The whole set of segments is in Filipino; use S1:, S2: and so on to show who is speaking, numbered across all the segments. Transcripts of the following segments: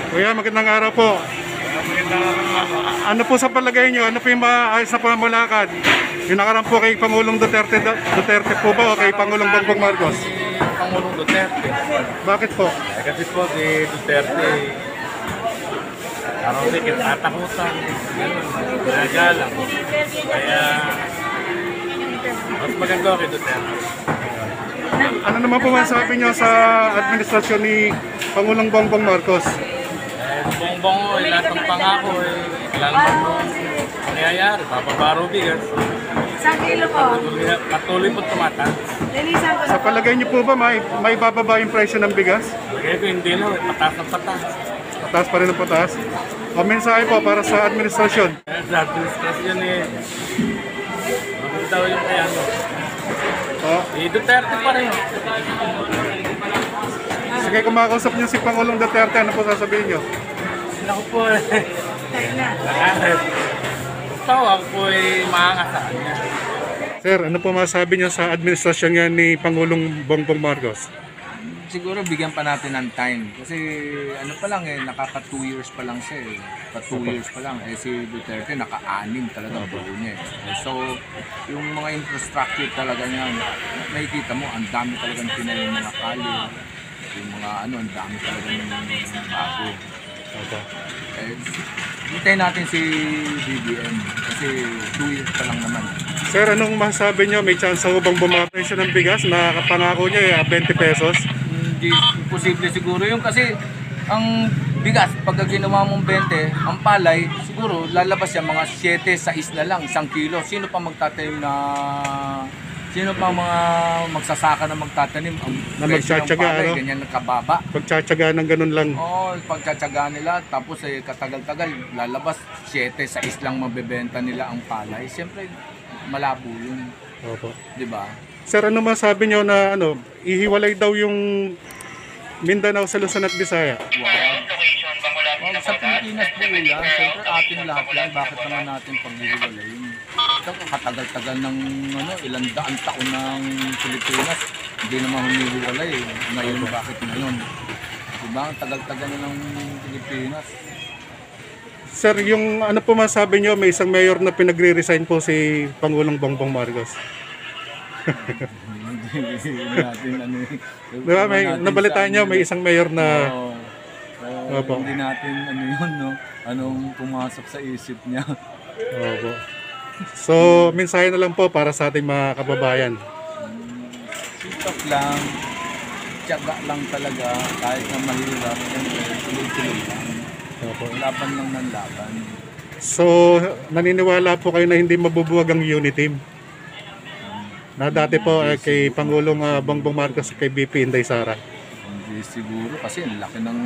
S1: Kuya, magandang araw po. Ano po sa palagay nyo? Ano po yung maayos na pamamalakad? Yung nakaraan po kay Pangulong Duterte po ba o kay Pangulong Bongbong Marcos?
S2: Pangulong Duterte.
S1: Bakit po?
S2: Kasi po si Duterte, parang sikit tatakutan. Ginagalang. Kaya, mas maganda kay Duterte.
S1: Ano naman po masasabi nyo sa administrasyon ni Pangulong Bongbong Marcos?
S2: Bongbong, lahat ng pangako, wala naman po nangyayari. Bababaro bigas.
S3: Isang kilo po.
S2: Patuloy po tumataas.
S3: Linisan ko na
S1: Sa
S3: po.
S1: palagay nyo po ba may bababa yung presyo ng bigas?
S2: Kaya ko hindi na, pataas ng pataas.
S1: Pataas pa rin ang pataas. O mensahe po para sa administrasyon.
S2: Kaya sa administrasyon maganda daw yung kaya ano. Duterte pa rin.
S1: Sige, kung makakausap nyo si Pangulong Duterte, ano po sasabihin nyo?
S2: Ako po
S3: Tayo na.
S2: tawag po maangas sa kanya.
S1: Sir, ano po masasabi nyo sa administrasyon nga ni Pangulong Bongbong Marcos?
S4: Siguro bigyan pa natin ng time kasi ano pa lang nakaka 2 years pa lang siya pa 2 years pa lang si Duterte naka-anim talaga buo niya So yung mga infrastructure talaga niya nakikita mo ang dami talagang tinayo mga kalye, yung mga ang dami talagang bago. Hintayin natin si BBM kasi 2 years pa lang naman.
S1: Sir, anong masasabi nyo? May chance ho bang bumapresyo ng bigas? Nakakapangako niya 20 pesos.
S4: Hindi posible siguro yung kasi ang bigas pagka ginawa mong 20, ang palay siguro lalabas yan mga 7, 6 na lang, 1 kilo. Sino pa magtatanim sino pa mga magsasaka na magtatanim ang
S1: Na
S4: presyo ng
S1: magtsatsaga,
S4: palay,
S1: ano?
S4: ganyan kababa.
S1: Pagtsatsaga ng ganun lang.
S4: Oo, pagtsatsaga nila tapos katagal-tagal lalabas 7, 6 lang mabebenta nila ang palay. Siyempre malabo yun,
S1: Opo.
S4: 'di ba?
S1: Sir, ano masasabi nyo na ihiwalay daw yung Mindanao sa Luzon at Visaya?
S4: Wow, sa Pilipinas po yan. Siyempre atin lahat yan. Bakit naman natin paghihiwalayin? Ito, katagal-tagal ng ilang daang taon ng Pilipinas. Hindi naman humihiwalay. Ngayon, bakit ngayon? Diba? Tagal-tagal na ng Pilipinas.
S1: Sir, yung ano po masasabi nyo, may isang mayor na pinagre-resign po si Pangulong Bongbong Marcos.
S4: Hindi natin
S1: Diba, nabalitaan nyo, may isang mayor na... Opo.
S4: Hindi natin yun, no? Anong pumasok sa isip niya.
S1: Opo. So, mensahe na lang po para sa ating mga kababayan.
S4: Sikap lang, tiyaga lang talaga, kahit na mahirap, tuloy-tuloy lang.
S1: Opo.
S4: Laban lang ng laban.
S1: So, naniniwala po kayo na hindi mabubuwag ang unity team? Na dati po kay Pangulong Bongbong Marcos kay BP Inday Sara.
S4: Hindi siguro kasi ang laki ng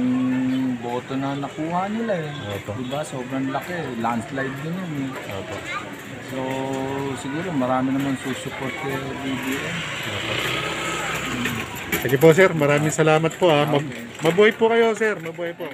S4: boto na nakuha nila
S1: Opo.
S4: Diba? Sobrang laki. Landslide din yun
S1: Opo.
S4: So, siguro marami naman susupport kay BBM.
S1: Sige po sir, maraming salamat po. Mabuhay po kayo sir, mabuhay po.